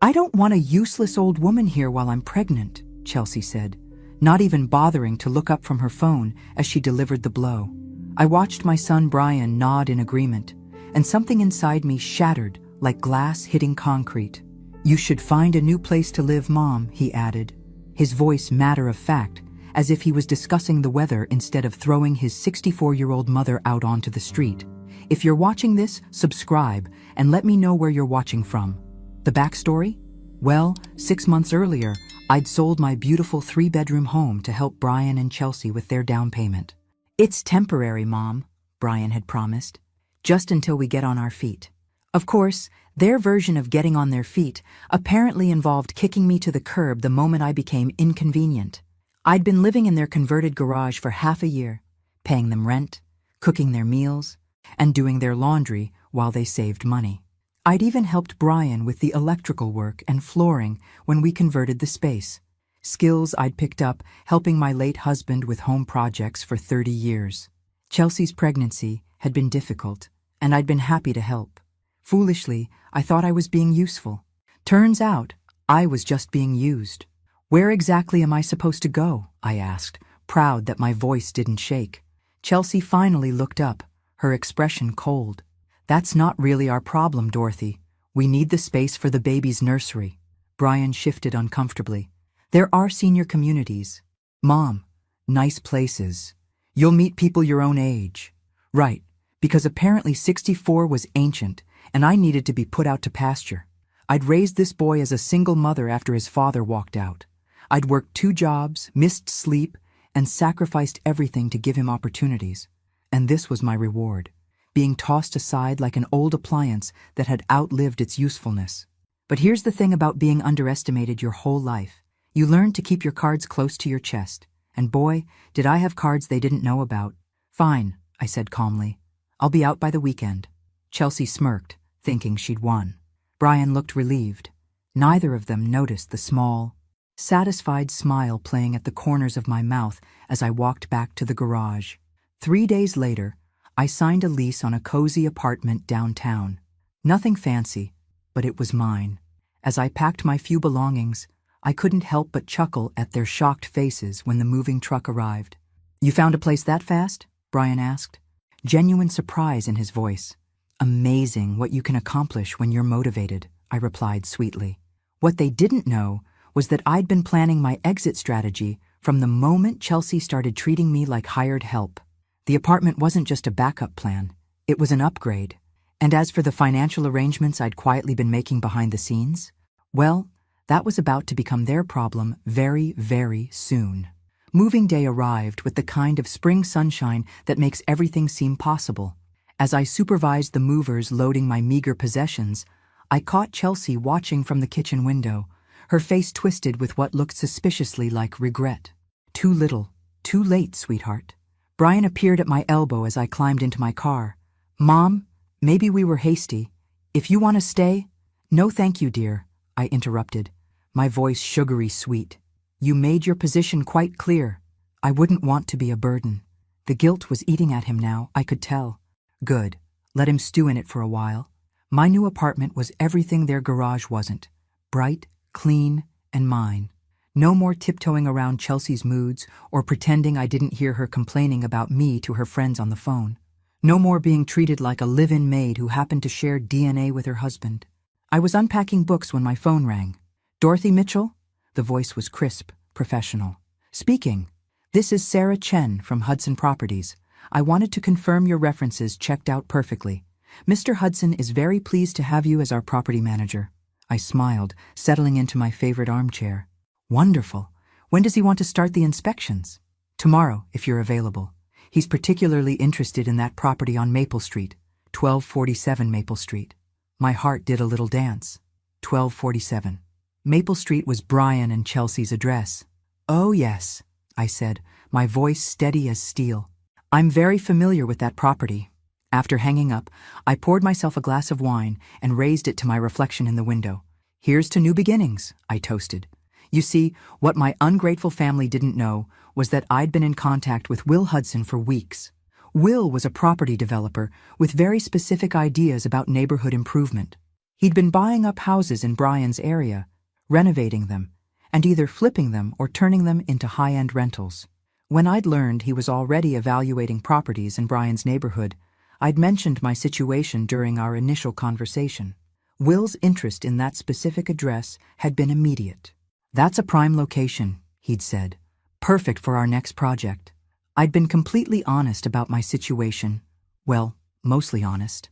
"I don't want a useless old woman here while I'm pregnant," Chelsea said, not even bothering to look up from her phone as she delivered the blow. I watched my son Brian nod in agreement, and something inside me shattered like glass hitting concrete. "You should find a new place to live, Mom," he added, his voice matter-of-fact, as if he was discussing the weather instead of throwing his 64-year-old mother out onto the street. "If you're watching this, subscribe and let me know where you're watching from." The backstory? Well, 6 months earlier, I'd sold my beautiful 3-bedroom home to help Brian and Chelsea with their down payment. "It's temporary, Mom," Brian had promised, "just until we get on our feet." Of course, their version of getting on their feet apparently involved kicking me to the curb the moment I became inconvenient. I'd been living in their converted garage for half a year, paying them rent, cooking their meals, and doing their laundry while they saved money. I'd even helped Brian with the electrical work and flooring when we converted the space, skills I'd picked up helping my late husband with home projects for 30 years. Chelsea's pregnancy had been difficult, and I'd been happy to help. Foolishly, I thought I was being useful. Turns out, I was just being used. "Where exactly am I supposed to go?" I asked, proud that my voice didn't shake. Chelsea finally looked up, her expression cold. "That's not really our problem, Dorothy. We need the space for the baby's nursery." Brian shifted uncomfortably. "There are senior communities." "Mom, nice places. You'll meet people your own age." "Right, because apparently 64 was ancient, and I needed to be put out to pasture. I'd raised this boy as a single mother after his father walked out. I'd worked 2 jobs, missed sleep, and sacrificed everything to give him opportunities. And this was my reward, being tossed aside like an old appliance that had outlived its usefulness. But here's the thing about being underestimated your whole life. You learn to keep your cards close to your chest. And boy, did I have cards they didn't know about. "Fine," I said calmly. "I'll be out by the weekend." Chelsea smirked, thinking she'd won. Brian looked relieved. Neither of them noticed the small, satisfied smile playing at the corners of my mouth as I walked back to the garage. 3 days later, I signed a lease on a cozy apartment downtown. Nothing fancy, but it was mine. As I packed my few belongings, I couldn't help but chuckle at their shocked faces when the moving truck arrived. "You found a place that fast?" Brian asked, genuine surprise in his voice. "Amazing what you can accomplish when you're motivated," I replied sweetly. What they didn't know was that I'd been planning my exit strategy from the moment Chelsea started treating me like hired help. The apartment wasn't just a backup plan, it was an upgrade. And as for the financial arrangements I'd quietly been making behind the scenes, well, that was about to become their problem very, very soon. Moving day arrived with the kind of spring sunshine that makes everything seem possible. As I supervised the movers loading my meager possessions, I caught Chelsea watching from the kitchen window, her face twisted with what looked suspiciously like regret. "Too little, too late, sweetheart." Brian appeared at my elbow as I climbed into my car. "Mom, maybe we were hasty. If you want to stay—" "No thank you, dear," I interrupted, my voice sugary sweet. "You made your position quite clear. I wouldn't want to be a burden." The guilt was eating at him now, I could tell. Good. Let him stew in it for a while. My new apartment was everything their garage wasn't. Bright, clean, and mine. No more tiptoeing around Chelsea's moods or pretending I didn't hear her complaining about me to her friends on the phone. No more being treated like a live-in maid who happened to share DNA with her husband. I was unpacking books when my phone rang. "Dorothy Mitchell?" The voice was crisp, professional. "Speaking. This is Sarah Chen from Hudson Properties. I wanted to confirm your references checked out perfectly. Mr. Hudson is very pleased to have you as our property manager." I smiled, settling into my favorite armchair. "Wonderful. When does he want to start the inspections?" "Tomorrow, if you're available. He's particularly interested in that property on Maple Street, 1247 Maple Street." My heart did a little dance. 1247. Maple Street was Brian and Chelsea's address. "Oh yes," I said, my voice steady as steel. "I'm very familiar with that property." After hanging up, I poured myself a glass of wine and raised it to my reflection in the window. "Here's to new beginnings," I toasted. You see, what my ungrateful family didn't know was that I'd been in contact with Will Hudson for weeks. Will was a property developer with very specific ideas about neighborhood improvement. He'd been buying up houses in Brian's area, renovating them, and either flipping them or turning them into high-end rentals. When I'd learned he was already evaluating properties in Brian's neighborhood, I'd mentioned my situation during our initial conversation. Will's interest in that specific address had been immediate. "That's a prime location," he'd said. "Perfect for our next project." I'd been completely honest about my situation. Well, mostly honest.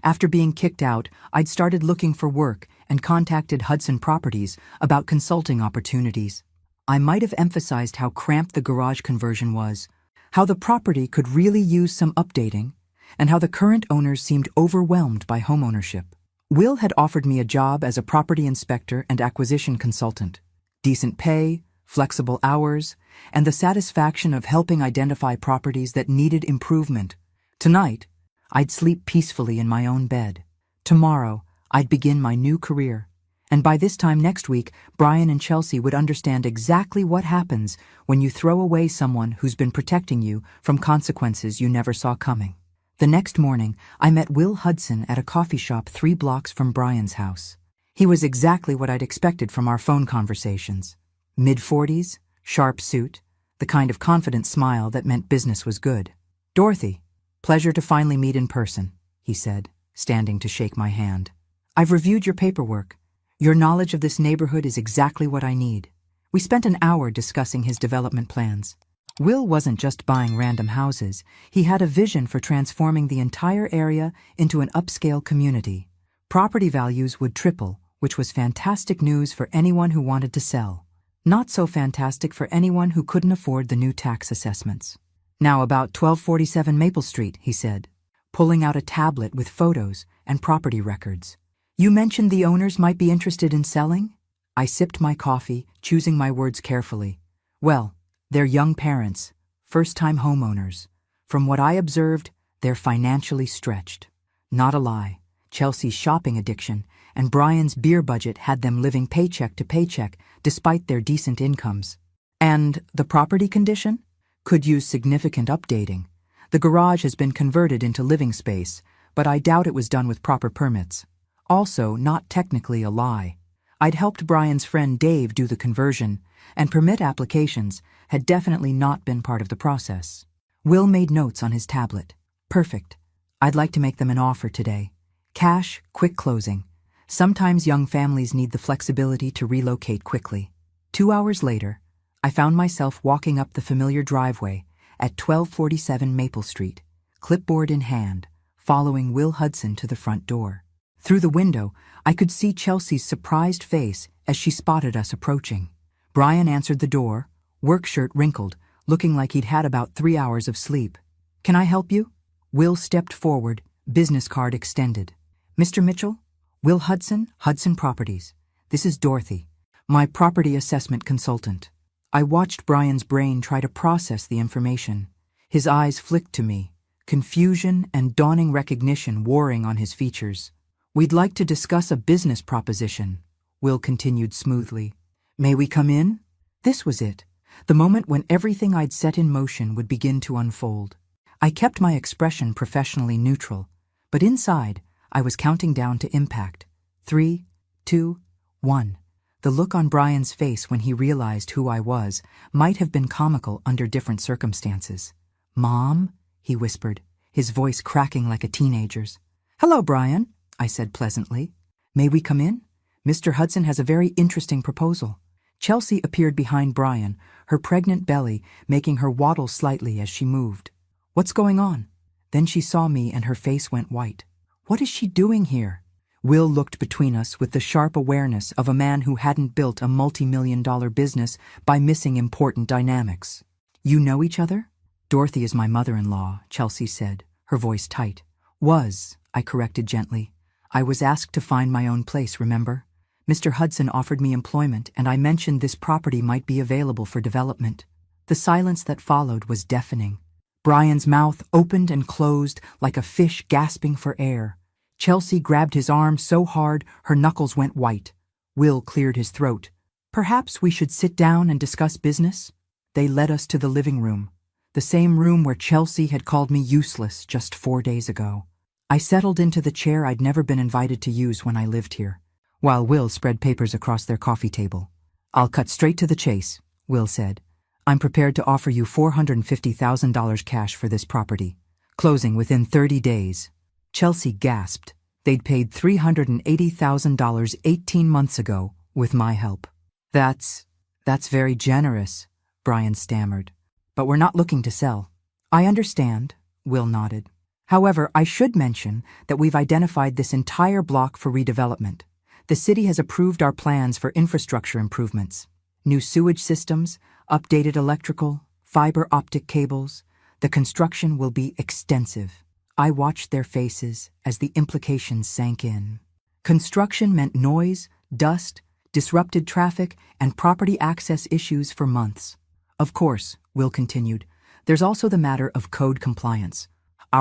After being kicked out, I'd started looking for work and contacted Hudson Properties about consulting opportunities. I might have emphasized how cramped the garage conversion was, how the property could really use some updating, and how the current owners seemed overwhelmed by homeownership. Will had offered me a job as a property inspector and acquisition consultant. Decent pay, flexible hours, and the satisfaction of helping identify properties that needed improvement. Tonight, I'd sleep peacefully in my own bed. Tomorrow, I'd begin my new career. And by this time next week, Brian and Chelsea would understand exactly what happens when you throw away someone who's been protecting you from consequences you never saw coming. The next morning, I met Will Hudson at a coffee shop 3 blocks from Brian's house. He was exactly what I'd expected from our phone conversations. Mid-40s, sharp suit, the kind of confident smile that meant business was good. "Dorothy, pleasure to finally meet in person," he said, standing to shake my hand. "I've reviewed your paperwork. Your knowledge of this neighborhood is exactly what I need." We spent an hour discussing his development plans. Will wasn't just buying random houses. He had a vision for transforming the entire area into an upscale community. Property values would triple, which was fantastic news for anyone who wanted to sell. Not so fantastic for anyone who couldn't afford the new tax assessments. "Now about 1247 Maple Street," he said, pulling out a tablet with photos and property records. "You mentioned the owners might be interested in selling?" I sipped my coffee, choosing my words carefully. "Well, they're young parents, first-time homeowners. From what I observed, they're financially stretched. Not a lie. Chelsea's shopping addiction and Brian's beer budget had them living paycheck to paycheck despite their decent incomes. And the property condition? Could use significant updating. The garage has been converted into living space, but I doubt it was done with proper permits. Also, not technically a lie. I'd helped Brian's friend Dave do the conversion, and permit applications had definitely not been part of the process. Will made notes on his tablet. "Perfect. I'd like to make them an offer today. Cash, quick closing. Sometimes young families need the flexibility to relocate quickly." 2 hours later, I found myself walking up the familiar driveway at 1247 Maple Street, clipboard in hand, following Will Hudson to the front door. Through the window, I could see Chelsea's surprised face as she spotted us approaching. Brian answered the door, work shirt wrinkled, looking like he'd had about 3 hours of sleep. "Can I help you?" Will stepped forward, business card extended. "Mr. Mitchell? Will Hudson, Hudson Properties. This is Dorothy, my property assessment consultant." I watched Brian's brain try to process the information. His eyes flicked to me, confusion and dawning recognition warring on his features. "We'd like to discuss a business proposition," Will continued smoothly. "May we come in?" This was it, the moment when everything I'd set in motion would begin to unfold. I kept my expression professionally neutral, but inside, I was counting down to impact. 3, 2, 1. The look on Brian's face when he realized who I was might have been comical under different circumstances. "Mom?" he whispered, his voice cracking like a teenager's. "Hello, Brian," I said pleasantly. "May we come in? Mr. Hudson has a very interesting proposal." Chelsea appeared behind Brian, her pregnant belly making her waddle slightly as she moved. "What's going on?" Then she saw me and her face went white. "What is she doing here?" Will looked between us with the sharp awareness of a man who hadn't built a multi-million-dollar business by missing important dynamics. "You know each other?" "Dorothy is my mother-in-law," Chelsea said, her voice tight. "Was," I corrected gently. "I was asked to find my own place, remember? Mr. Hudson offered me employment, and I mentioned this property might be available for development." The silence that followed was deafening. Brian's mouth opened and closed like a fish gasping for air. Chelsea grabbed his arm so hard her knuckles went white. Will cleared his throat. "Perhaps we should sit down and discuss business?" They led us to the living room, the same room where Chelsea had called me useless just 4 days ago. I settled into the chair I'd never been invited to use when I lived here, while Will spread papers across their coffee table. "I'll cut straight to the chase," Will said. "I'm prepared to offer you $450,000 cash for this property, closing within 30 days. Chelsea gasped. They'd paid $380,000 18 months ago, with my help. That's very generous," Brian stammered. "But we're not looking to sell." "I understand," Will nodded. "However, I should mention that we've identified this entire block for redevelopment. The city has approved our plans for infrastructure improvements. New sewage systems, updated electrical, fiber optic cables. The construction will be extensive." I watched their faces as the implications sank in. Construction meant noise, dust, disrupted traffic, and property access issues for months. "Of course," Will continued, "there's also the matter of code compliance.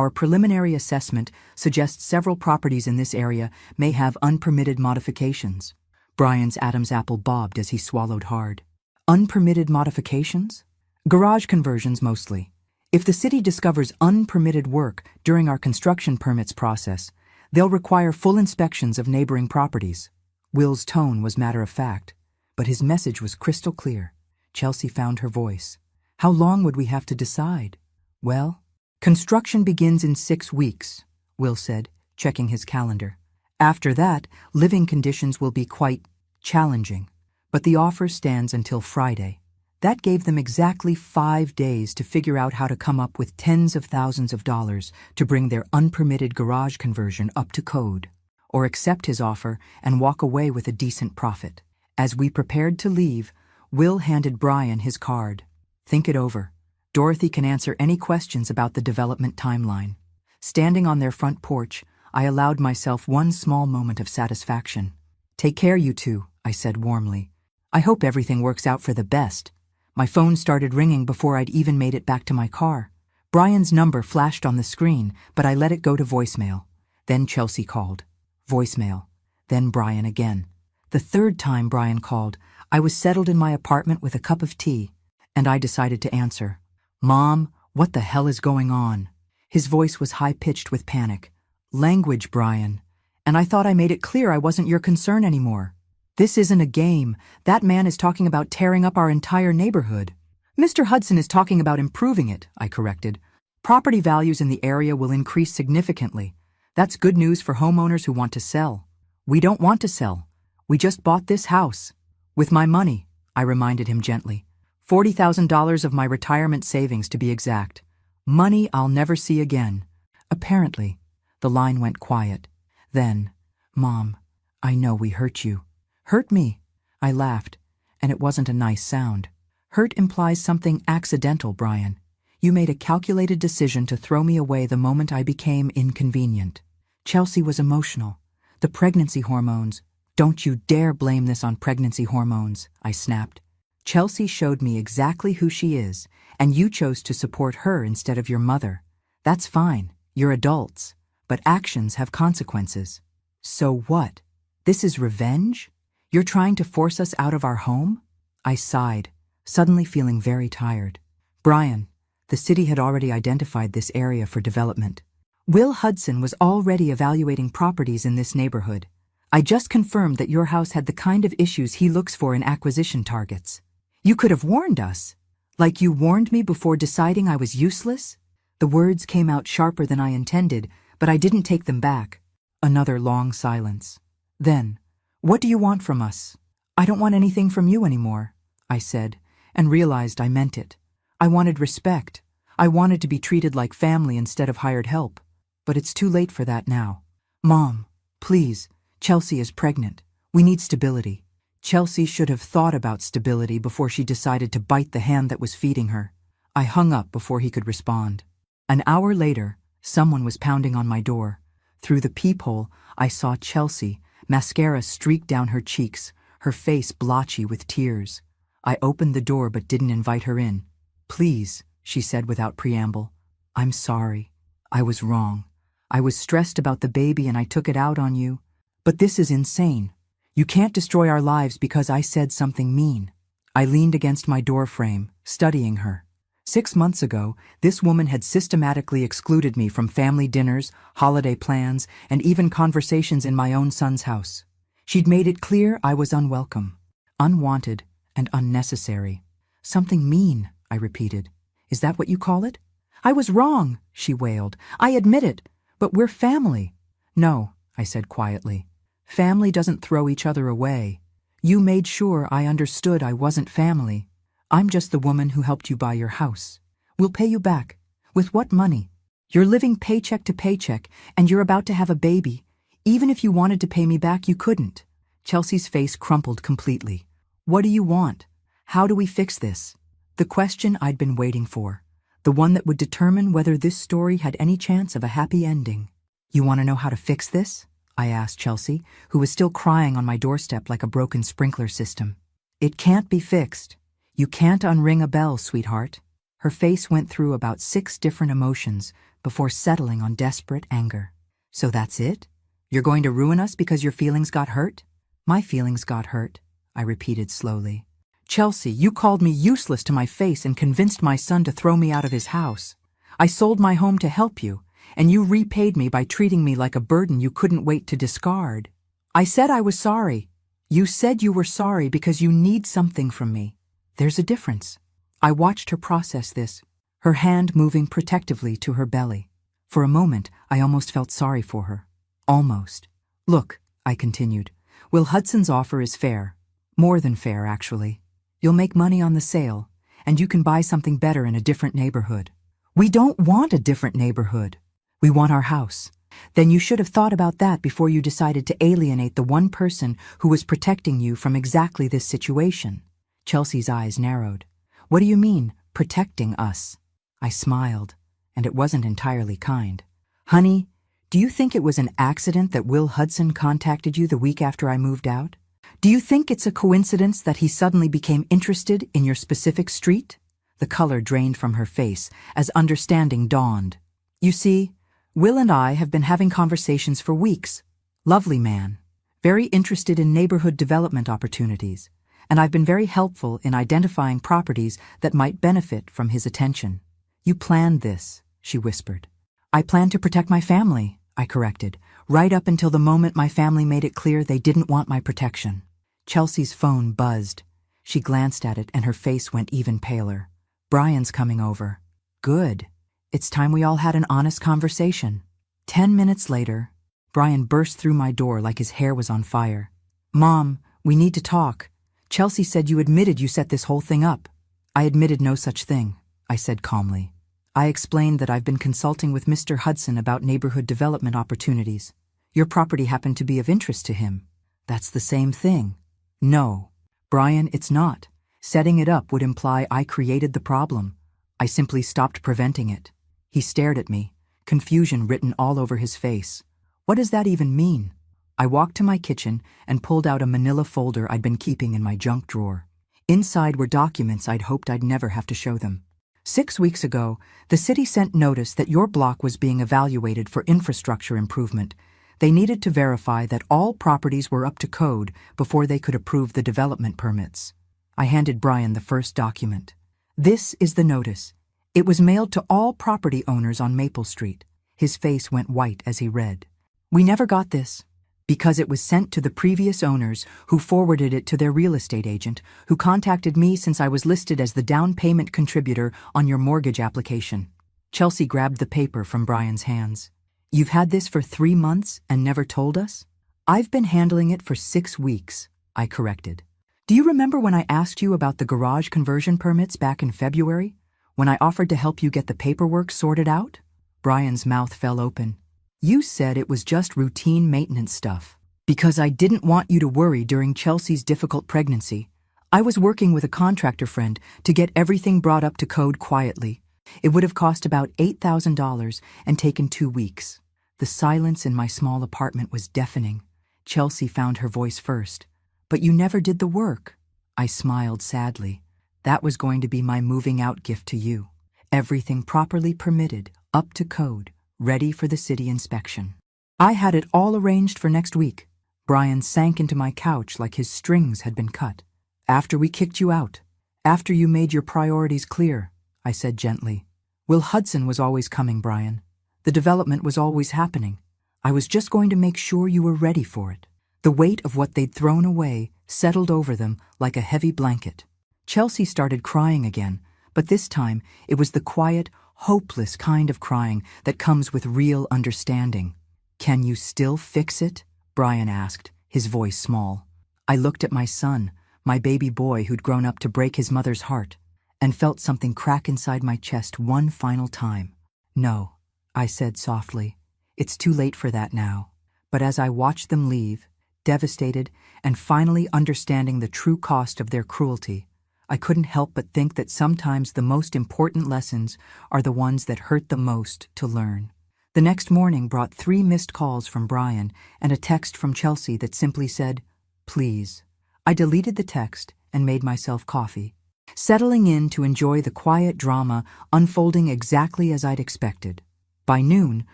Our preliminary assessment suggests several properties in this area may have unpermitted modifications." Brian's Adam's apple bobbed as he swallowed hard. "Unpermitted modifications?" "Garage conversions mostly. If the city discovers unpermitted work during our construction permits process, they'll require full inspections of neighboring properties." Will's tone was matter-of-fact, but his message was crystal clear. Chelsea found her voice. "How long would we have to decide?" "Well, construction begins in 6 weeks," Will said, checking his calendar. "After that, living conditions will be quite challenging, but the offer stands until Friday." That gave them exactly 5 days to figure out how to come up with tens of thousands of dollars to bring their unpermitted garage conversion up to code, or accept his offer and walk away with a decent profit. As we prepared to leave, Will handed Brian his card. "Think it over. Dorothy can answer any questions about the development timeline." Standing on their front porch, I allowed myself one small moment of satisfaction. "Take care, you two," I said warmly. "I hope everything works out for the best." My phone started ringing before I'd even made it back to my car. Brian's number flashed on the screen, but I let it go to voicemail. Then Chelsea called. Voicemail. Then Brian again. The third time Brian called, I was settled in my apartment with a cup of tea, and I decided to answer. "Mom, what the hell is going on?" His voice was high-pitched with panic. "Language, Brian. And I thought I made it clear I wasn't your concern anymore. This isn't a game. That man is talking about tearing up our entire neighborhood." "Mr. Hudson is talking about improving it," I corrected. "Property values in the area will increase significantly. That's good news for homeowners who want to sell." "We don't want to sell. We just bought this house. With my money," I reminded him gently. $40,000 of my retirement savings, to be exact. Money I'll never see again. Apparently, the line went quiet. Then, "Mom, I know we hurt you." "Hurt me?" I laughed, and it wasn't a nice sound. Hurt implies something accidental, Brian. You made a calculated decision to throw me away the moment I became inconvenient. Chelsea was emotional. The pregnancy hormones. "Don't you dare blame this on pregnancy hormones," I snapped. "Chelsea showed me exactly who she is, and you chose to support her instead of your mother. That's fine. You're adults. But actions have consequences." "So what? This is revenge? You're trying to force us out of our home?" I sighed, suddenly feeling very tired. "Brian, the city had already identified this area for development. Will Hudson was already evaluating properties in this neighborhood. I just confirmed that your house had the kind of issues he looks for in acquisition targets. You could have warned us. Like you warned me before deciding I was useless?" The words came out sharper than I intended, but I didn't take them back. Another long silence. Then, "What do you want from us?" "I don't want anything from you anymore," I said, and realized I meant it. I wanted respect. I wanted to be treated like family instead of hired help. But it's too late for that now. "Mom, please, Chelsea is pregnant. We need stability." Chelsea should have thought about stability before she decided to bite the hand that was feeding her. I hung up before he could respond. An hour later, someone was pounding on my door. Through the peephole, I saw Chelsea, mascara streaked down her cheeks, her face blotchy with tears. I opened the door but didn't invite her in. "Please," she said without preamble. "I'm sorry. I was wrong. I was stressed about the baby and I took it out on you. But this is insane. You can't destroy our lives because I said something mean." I leaned against my door frame, studying her. 6 months ago, this woman had systematically excluded me from family dinners, holiday plans, and even conversations in my own son's house. She'd made it clear I was unwelcome, unwanted, and unnecessary. Something mean, I repeated. Is that what you call it? I was wrong, she wailed. I admit it, but we're family. No, I said quietly. Family doesn't throw each other away. You made sure I understood I wasn't family. I'm just the woman who helped you buy your house. We'll pay you back. With what money? You're living paycheck to paycheck, and you're about to have a baby. Even if you wanted to pay me back, you couldn't. Chelsea's face crumpled completely. What do you want? How do we fix this? The question I'd been waiting for. The one that would determine whether this story had any chance of a happy ending. You want to know how to fix this? I asked Chelsea, who was still crying on my doorstep like a broken sprinkler system. It can't be fixed. You can't unring a bell, sweetheart. Her face went through about 6 different emotions before settling on desperate anger. So that's it? You're going to ruin us because your feelings got hurt? My feelings got hurt, I repeated slowly. Chelsea, you called me useless to my face and convinced my son to throw me out of his house. I sold my home to help you, and you repaid me by treating me like a burden you couldn't wait to discard. I said I was sorry. You said you were sorry because you need something from me. There's a difference. I watched her process this, her hand moving protectively to her belly. For a moment, I almost felt sorry for her. Almost. Look, I continued, Will Hudson's offer is fair. More than fair, actually. You'll make money on the sale, and you can buy something better in a different neighborhood. We don't want a different neighborhood. We want our house. Then you should have thought about that before you decided to alienate the one person who was protecting you from exactly this situation. Chelsea's eyes narrowed. What do you mean, protecting us? I smiled, and it wasn't entirely kind. Honey, do you think it was an accident that Will Hudson contacted you the week after I moved out? Do you think it's a coincidence that he suddenly became interested in your specific street? The color drained from her face as understanding dawned. You see, Will and I have been having conversations for weeks. Lovely man. Very interested in neighborhood development opportunities. And I've been very helpful in identifying properties that might benefit from his attention. You planned this, she whispered. I planned to protect my family, I corrected, right up until the moment my family made it clear they didn't want my protection. Chelsea's phone buzzed. She glanced at it and her face went even paler. Brian's coming over. Good. It's time we all had an honest conversation. 10 minutes later, Brian burst through my door like his hair was on fire. Mom, we need to talk. Chelsea said you admitted you set this whole thing up. I admitted no such thing, I said calmly. I explained that I've been consulting with Mr. Hudson about neighborhood development opportunities. Your property happened to be of interest to him. That's the same thing. No, Brian, it's not. Setting it up would imply I created the problem. I simply stopped preventing it. He stared at me, confusion written all over his face. What does that even mean? I walked to my kitchen and pulled out a manila folder I'd been keeping in my junk drawer. Inside were documents I'd hoped I'd never have to show them. 6 weeks ago, the city sent notice that your block was being evaluated for infrastructure improvement. They needed to verify that all properties were up to code before they could approve the development permits. I handed Brian the first document. This is the notice. It was mailed to all property owners on Maple Street. His face went white as he read. We never got this. Because it was sent to the previous owners, who forwarded it to their real estate agent, who contacted me since I was listed as the down payment contributor on your mortgage application. Chelsea grabbed the paper from Brian's hands. You've had this for 3 months and never told us? I've been handling it for 6 weeks, I corrected. Do you remember when I asked you about the garage conversion permits back in February? When I offered to help you get the paperwork sorted out? Brian's mouth fell open. You said it was just routine maintenance stuff. Because I didn't want you to worry during Chelsea's difficult pregnancy. I was working with a contractor friend to get everything brought up to code quietly. It would have cost about $8,000 and taken 2 weeks. The silence in my small apartment was deafening. Chelsea found her voice first. But you never did the work. I smiled sadly. That was going to be my moving out gift to you. Everything properly permitted, up to code. Ready for the city inspection. I had it all arranged for next week. Brian sank into my couch like his strings had been cut. After we kicked you out. After you made your priorities clear. I said gently. Will Hudson was always coming, Brian. The development was always happening. I was just going to make sure you were ready for it. The weight of what they'd thrown away settled over them like a heavy blanket. Chelsea started crying again, but this time it was the quiet, hopeless kind of crying that comes with real understanding. Can you still fix it? Brian asked, his voice small. I looked at my son, my baby boy who'd grown up to break his mother's heart, and felt something crack inside my chest one final time. No, I said softly. It's too late for that now. But as I watched them leave, devastated and finally understanding the true cost of their cruelty, I couldn't help but think that sometimes the most important lessons are the ones that hurt the most to learn. The next morning brought 3 missed calls from Brian and a text from Chelsea that simply said, "Please." I deleted the text and made myself coffee, settling in to enjoy the quiet drama unfolding exactly as I'd expected. By noon,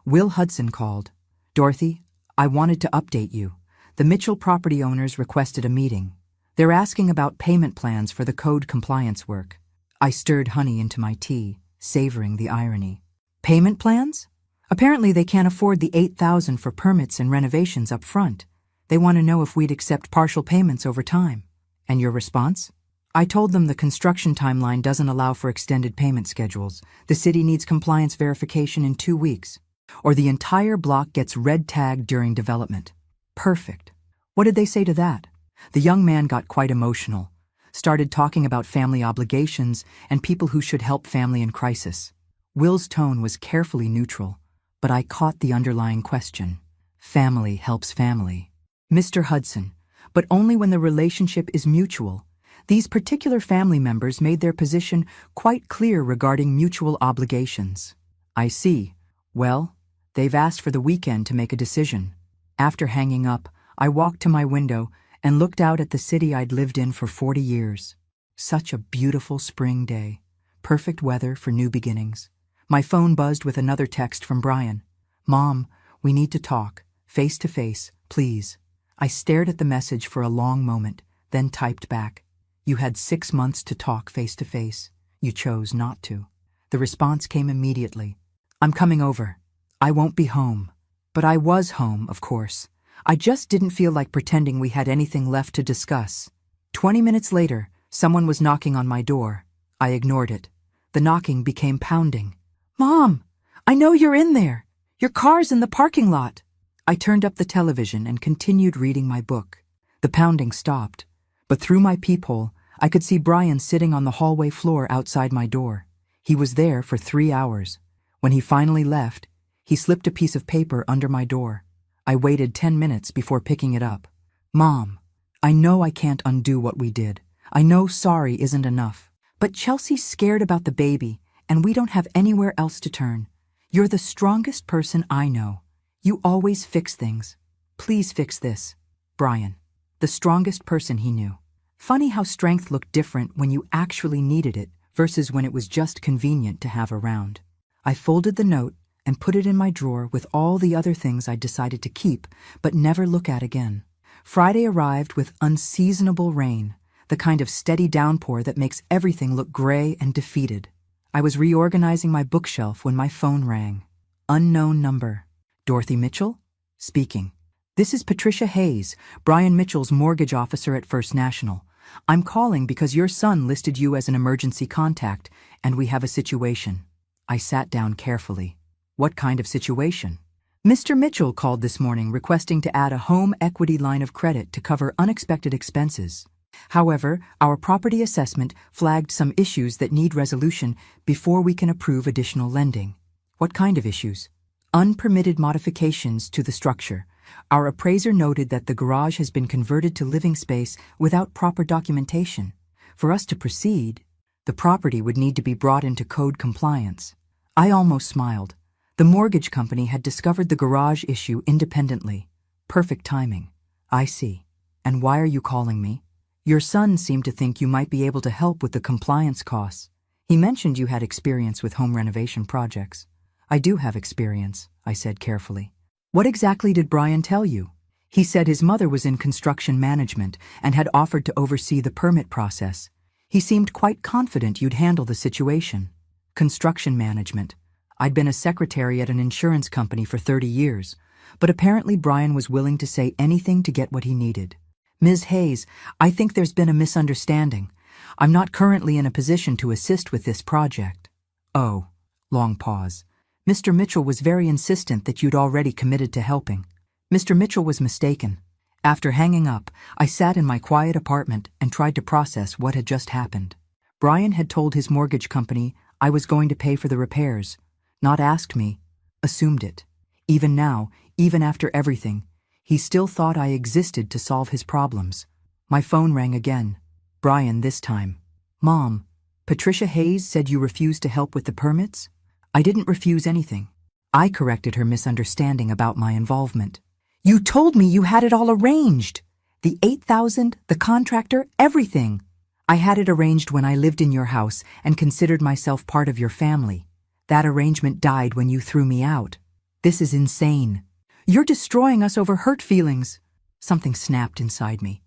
Will Hudson called. "Dorothy, I wanted to update you. The Mitchell property owners requested a meeting. They're asking about payment plans for the code compliance work." I stirred honey into my tea, savoring the irony. Payment plans? Apparently they can't afford the $8,000 for permits and renovations up front. They want to know if we'd accept partial payments over time. And your response? I told them the construction timeline doesn't allow for extended payment schedules. The city needs compliance verification in 2 weeks, or the entire block gets red tagged during development. Perfect. What did they say to that? The young man got quite emotional, started talking about family obligations and people who should help family in crisis. Will's tone was carefully neutral, but I caught the underlying question. Family helps family. Mr. Hudson, but only when the relationship is mutual. These particular family members made their position quite clear regarding mutual obligations. I see. Well, they've asked for the weekend to make a decision. After hanging up, I walked to my window and looked out at the city I'd lived in for 40 years. Such a beautiful spring day. Perfect weather for new beginnings. My phone buzzed with another text from Brian. "Mom, we need to talk, face to face, please." I stared at the message for a long moment, then typed back. "You had 6 months to talk face to face. You chose not to." The response came immediately. "I'm coming over. I won't be home." But I was home, of course. I just didn't feel like pretending we had anything left to discuss. 20 minutes later, someone was knocking on my door. I ignored it. The knocking became pounding. "Mom, I know you're in there. Your car's in the parking lot." I turned up the television and continued reading my book. The pounding stopped, but through my peephole, I could see Brian sitting on the hallway floor outside my door. He was there for 3 hours. When he finally left, he slipped a piece of paper under my door. I waited 10 minutes before picking it up. "Mom, I know I can't undo what we did. I know sorry isn't enough. But Chelsea's scared about the baby, and we don't have anywhere else to turn. You're the strongest person I know. You always fix things. Please fix this." Brian, the strongest person he knew. Funny how strength looked different when you actually needed it versus when it was just convenient to have around. I folded the note and put it in my drawer with all the other things I'd decided to keep but never look at again. Friday arrived with unseasonable rain, the kind of steady downpour that makes everything look gray and defeated. I was reorganizing my bookshelf when my phone rang. Unknown number. "Dorothy Mitchell?" Speaking. "This is Patricia Hayes, Brian Mitchell's mortgage officer at First National. I'm calling because your son listed you as an emergency contact, and we have a situation." I sat down carefully. What kind of situation? "Mr. Mitchell called this morning requesting to add a home equity line of credit to cover unexpected expenses. However, our property assessment flagged some issues that need resolution before we can approve additional lending." "What kind of issues?" "Unpermitted modifications to the structure. Our appraiser noted that the garage has been converted to living space without proper documentation. For us to proceed, the property would need to be brought into code compliance." I almost smiled. The mortgage company had discovered the garage issue independently. Perfect timing. "I see. And why are you calling me?" "Your son seemed to think you might be able to help with the compliance costs. He mentioned you had experience with home renovation projects." "I do have experience," I said carefully. "What exactly did Brian tell you?" "He said his mother was in construction management and had offered to oversee the permit process. He seemed quite confident you'd handle the situation." Construction management. I'd been a secretary at an insurance company for 30 years, but apparently Brian was willing to say anything to get what he needed. Ms. Hayes, I think there's been a misunderstanding. I'm not currently in a position to assist with this project. Oh, long pause. Mr. Mitchell was very insistent that you'd already committed to helping. Mr. Mitchell was mistaken. After hanging up, I sat in my quiet apartment and tried to process what had just happened. Brian had told his mortgage company I was going to pay for the repairs, not asked me, assumed it. Even now, even after everything, he still thought I existed to solve his problems. My phone rang again. Brian this time. Mom, Patricia Hayes said you refused to help with the permits? I didn't refuse anything. I corrected her misunderstanding about my involvement. You told me you had it all arranged. The $8,000, the contractor, everything. I had it arranged when I lived in your house and considered myself part of your family. That arrangement died when you threw me out. This is insane. You're destroying us over hurt feelings. Something snapped inside me.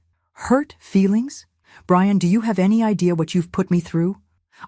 Hurt feelings? Brian, do you have any idea what you've put me through?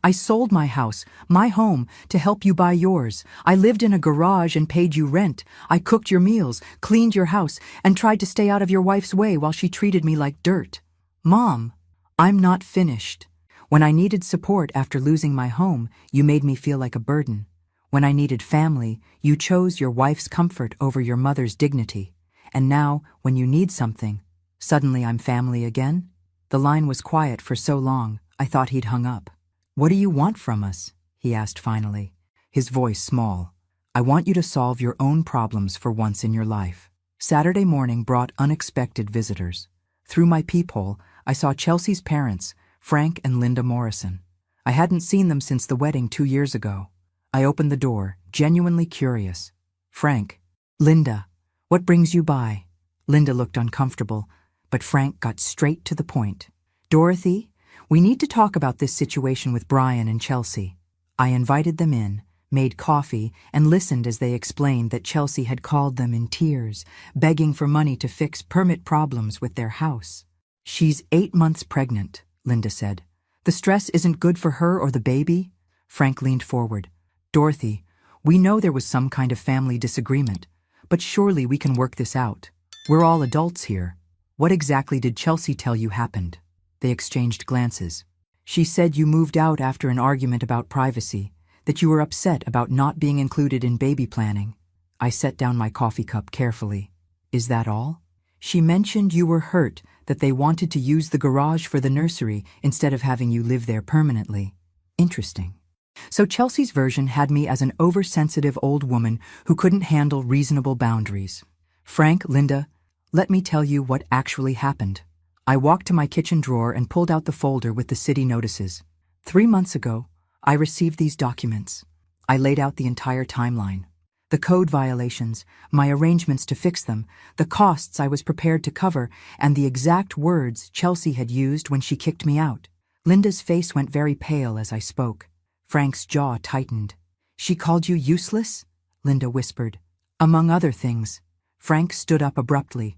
I sold my house, my home, to help you buy yours. I lived in a garage and paid you rent. I cooked your meals, cleaned your house, and tried to stay out of your wife's way while she treated me like dirt. Mom, I'm not finished. When I needed support after losing my home, you made me feel like a burden. When I needed family, you chose your wife's comfort over your mother's dignity. And now, when you need something, suddenly I'm family again? The line was quiet for so long, I thought he'd hung up. What do you want from us? He asked finally, his voice small. I want you to solve your own problems for once in your life. Saturday morning brought unexpected visitors. Through my peephole, I saw Chelsea's parents, Frank and Linda Morrison. I hadn't seen them since the wedding 2 years ago. I opened the door, genuinely curious. Frank, Linda, what brings you by? Linda looked uncomfortable, but Frank got straight to the point. Dorothy, we need to talk about this situation with Brian and Chelsea. I invited them in, made coffee, and listened as they explained that Chelsea had called them in tears, begging for money to fix permit problems with their house. She's 8 months pregnant, Linda said. The stress isn't good for her or the baby? Frank leaned forward. Dorothy, we know there was some kind of family disagreement, but surely we can work this out. We're all adults here. What exactly did Chelsea tell you happened? They exchanged glances. She said you moved out after an argument about privacy, that you were upset about not being included in baby planning. I set down my coffee cup carefully. Is that all? She mentioned you were hurt that they wanted to use the garage for the nursery instead of having you live there permanently. Interesting. So Chelsea's version had me as an oversensitive old woman who couldn't handle reasonable boundaries. Frank, Linda, let me tell you what actually happened. I walked to my kitchen drawer and pulled out the folder with the city notices. 3 months ago, I received these documents. I laid out the entire timeline. The code violations, my arrangements to fix them, the costs I was prepared to cover, and the exact words Chelsea had used when she kicked me out. Linda's face went very pale as I spoke. Frank's jaw tightened. She called you useless? Linda whispered. Among other things. Frank stood up abruptly.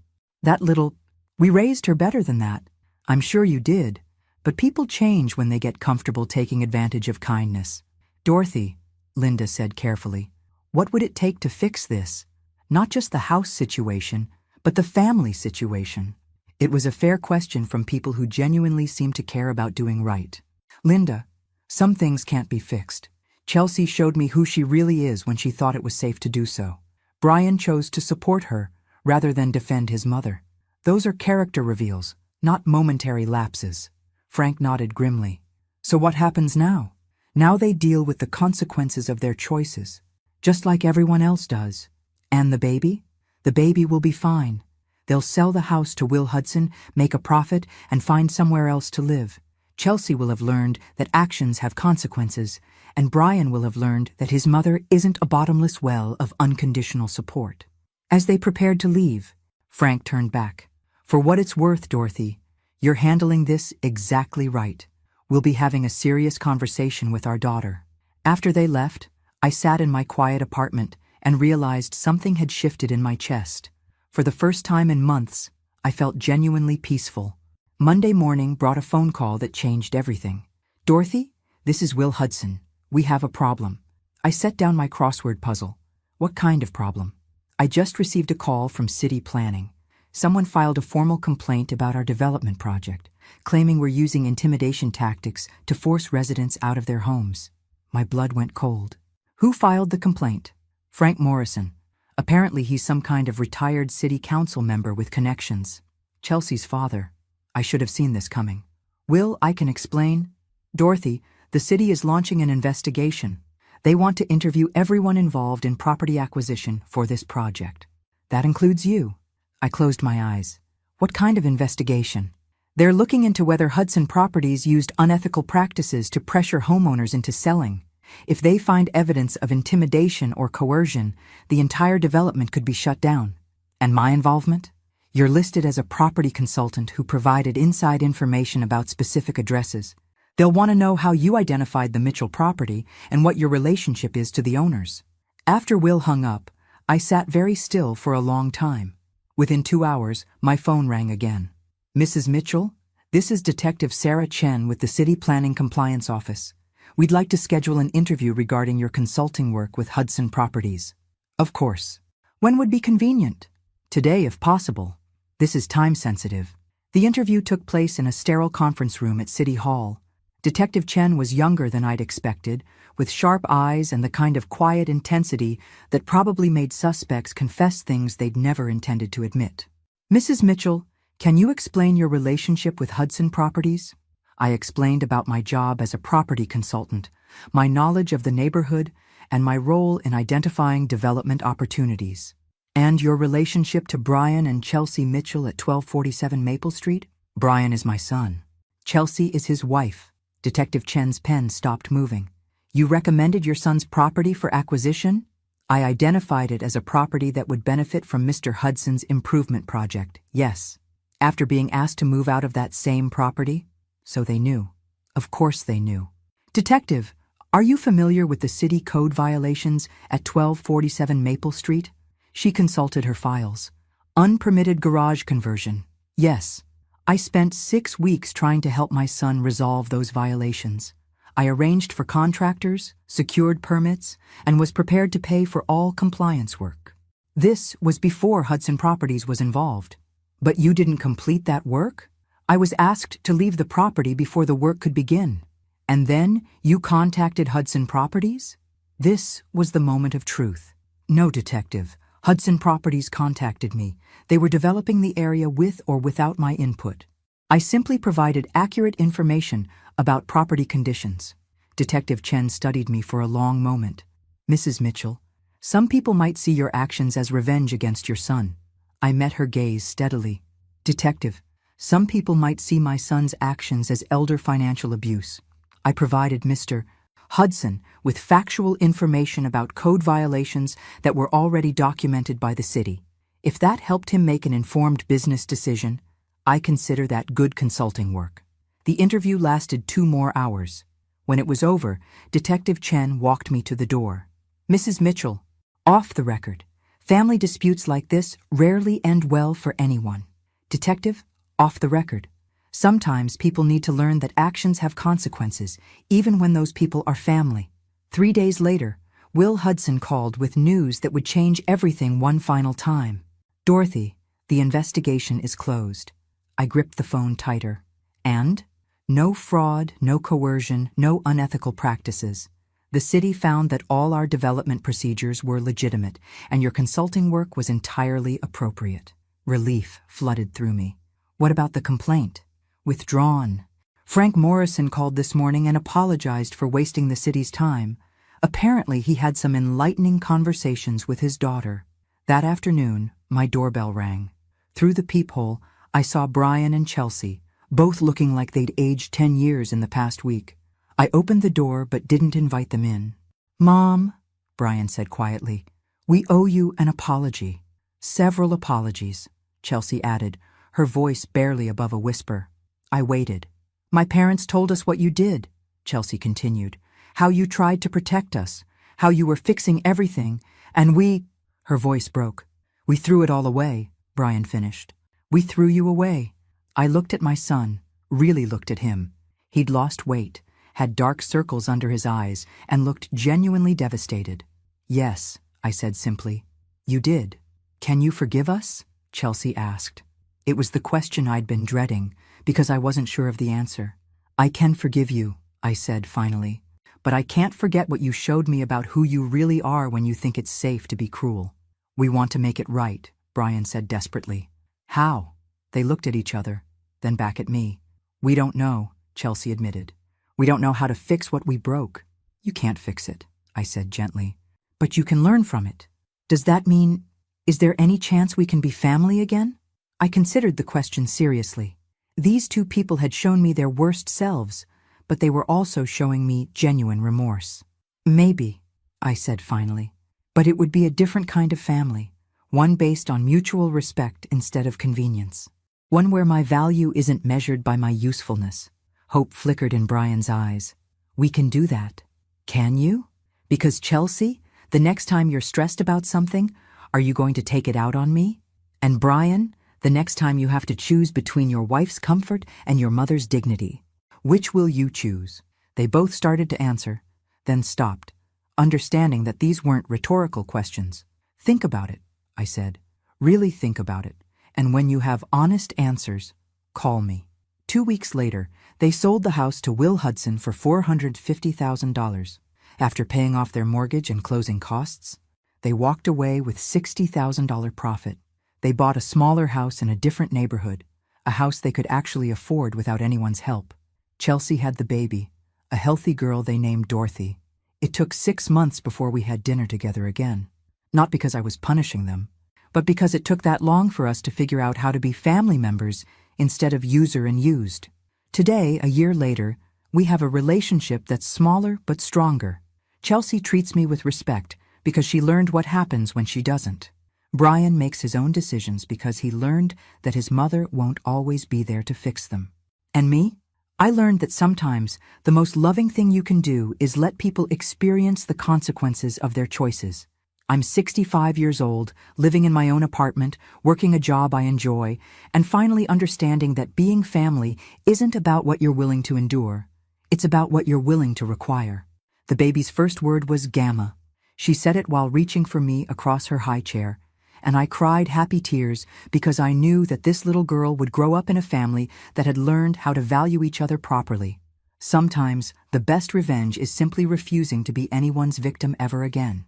We raised her better than that. I'm sure you did. But people change when they get comfortable taking advantage of kindness. Dorothy, Linda said carefully, what would it take to fix this? Not just the house situation, but the family situation. It was a fair question from people who genuinely seemed to care about doing right. Linda, some things can't be fixed. Chelsea showed me who she really is when she thought it was safe to do so. Brian chose to support her rather than defend his mother. Those are character reveals, not momentary lapses. Frank nodded grimly. So what happens now? Now they deal with the consequences of their choices, just like everyone else does. And the baby? The baby will be fine. They'll sell the house to Will Hudson, make a profit, and find somewhere else to live. Chelsea will have learned that actions have consequences, and Brian will have learned that his mother isn't a bottomless well of unconditional support. As they prepared to leave, Frank turned back. For what it's worth, Dorothy, you're handling this exactly right. We'll be having a serious conversation with our daughter. After they left, I sat in my quiet apartment and realized something had shifted in my chest. For the first time in months, I felt genuinely peaceful. Monday morning brought a phone call that changed everything. Dorothy, this is Will Hudson. We have a problem. I set down my crossword puzzle. What kind of problem? I just received a call from city planning. Someone filed a formal complaint about our development project, claiming we're using intimidation tactics to force residents out of their homes. My blood went cold. Who filed the complaint? Frank Morrison. Apparently he's some kind of retired city council member with connections. Chelsea's father. I should have seen this coming. Will, I can explain. Dorothy, the city is launching an investigation. They want to interview everyone involved in property acquisition for this project. That includes you. I closed my eyes. What kind of investigation? They're looking into whether Hudson Properties used unethical practices to pressure homeowners into selling. If they find evidence of intimidation or coercion, the entire development could be shut down. And my involvement? You're listed as a property consultant who provided inside information about specific addresses. They'll want to know how you identified the Mitchell property and what your relationship is to the owners. After Will hung up, I sat very still for a long time. Within 2 hours, my phone rang again. Mrs. Mitchell, this is Detective Sarah Chen with the City Planning Compliance Office. We'd like to schedule an interview regarding your consulting work with Hudson Properties. Of course. When would be convenient? Today, if possible. This is time sensitive. The interview took place in a sterile conference room at City Hall. Detective Chen was younger than I'd expected, with sharp eyes and the kind of quiet intensity that probably made suspects confess things they'd never intended to admit. Mrs. Mitchell, can you explain your relationship with Hudson Properties? I explained about my job as a property consultant, my knowledge of the neighborhood, and my role in identifying development opportunities. And your relationship to Brian and Chelsea Mitchell at 1247 Maple Street? Brian is my son. Chelsea is his wife. Detective Chen's pen stopped moving. You recommended your son's property for acquisition? I identified it as a property that would benefit from Mr. Hudson's improvement project, yes. After being asked to move out of that same property? So they knew. Of course they knew. Detective, are you familiar with the city code violations at 1247 Maple Street? She consulted her files. Unpermitted garage conversion. Yes. I spent 6 weeks trying to help my son resolve those violations. I arranged for contractors, secured permits, and was prepared to pay for all compliance work. This was before Hudson Properties was involved. But you didn't complete that work? I was asked to leave the property before the work could begin. And then you contacted Hudson Properties? This was the moment of truth. No, Detective. Hudson Properties contacted me. They were developing the area with or without my input. I simply provided accurate information about property conditions. Detective Chen studied me for a long moment. Mrs. Mitchell, some people might see your actions as revenge against your son. I met her gaze steadily. Detective, some people might see my son's actions as elder financial abuse. I provided Mr. Hudson with factual information about code violations that were already documented by the city. If that helped him make an informed business decision, I consider that good consulting work. The interview lasted 2 more hours. When it was over, Detective Chen walked me to the door. Mrs. Mitchell, off the record. Family disputes like this rarely end well for anyone. Detective, off the record. Sometimes people need to learn that actions have consequences, even when those people are family. 3 days later, Will Hudson called with news that would change everything one final time. Dorothy, the investigation is closed. I gripped the phone tighter. And? No fraud, no coercion, no unethical practices. The city found that all our development procedures were legitimate, and your consulting work was entirely appropriate. Relief flooded through me. What about the complaint? Withdrawn. Frank Morrison called this morning and apologized for wasting the city's time. Apparently, he had some enlightening conversations with his daughter. That afternoon, my doorbell rang. Through the peephole, I saw Brian and Chelsea, both looking like they'd aged 10 years in the past week. I opened the door but didn't invite them in. Mom, Brian said quietly, we owe you an apology. Several apologies, Chelsea added, her voice barely above a whisper. I waited. My parents told us what you did, Chelsea continued, how you tried to protect us, how you were fixing everything, and we— Her voice broke. We threw it all away, Brian finished. We threw you away. I looked at my son, really looked at him. He'd lost weight, had dark circles under his eyes, and looked genuinely devastated. "Yes," I said simply. "You did. Can you forgive us?" Chelsea asked. It was the question I'd been dreading, because I wasn't sure of the answer. "I can forgive you," I said finally. "But I can't forget what you showed me about who you really are when you think it's safe to be cruel." "We want to make it right," Brian said desperately. "How?" They looked at each other, then back at me. "We don't know," Chelsea admitted. "We don't know how to fix what we broke." "You can't fix it," I said gently. "But you can learn from it. Does that mean, is there any chance we can be family again?" I considered the question seriously. These two people had shown me their worst selves, but they were also showing me genuine remorse. "Maybe," I said finally. "But it would be a different kind of family, one based on mutual respect instead of convenience. One where my value isn't measured by my usefulness." Hope flickered in Brian's eyes. "We can do that. Can you? Because Chelsea, the next time you're stressed about something, are you going to take it out on me? And Brian, the next time you have to choose between your wife's comfort and your mother's dignity, which will you choose?" They both started to answer, then stopped, understanding that these weren't rhetorical questions. "Think about it," I said. "Really think about it. And when you have honest answers, call me." 2 weeks later, they sold the house to Will Hudson for $450,000. After paying off their mortgage and closing costs, they walked away with $60,000 profit. They bought a smaller house in a different neighborhood, a house they could actually afford without anyone's help. Chelsea had the baby, a healthy girl they named Dorothy. It took 6 months before we had dinner together again. Not because I was punishing them, but because it took that long for us to figure out how to be family members instead of user and used. Today, a year later, we have a relationship that's smaller but stronger. Chelsea treats me with respect because she learned what happens when she doesn't. Brian makes his own decisions because he learned that his mother won't always be there to fix them. And me? I learned that sometimes the most loving thing you can do is let people experience the consequences of their choices. I'm 65 years old, living in my own apartment, working a job I enjoy, and finally understanding that being family isn't about what you're willing to endure. It's about what you're willing to require. The baby's first word was Gamma. She said it while reaching for me across her high chair, and I cried happy tears because I knew that this little girl would grow up in a family that had learned how to value each other properly. Sometimes, the best revenge is simply refusing to be anyone's victim ever again.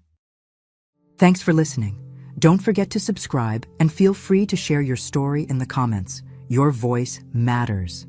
Thanks for listening. Don't forget to subscribe and feel free to share your story in the comments. Your voice matters.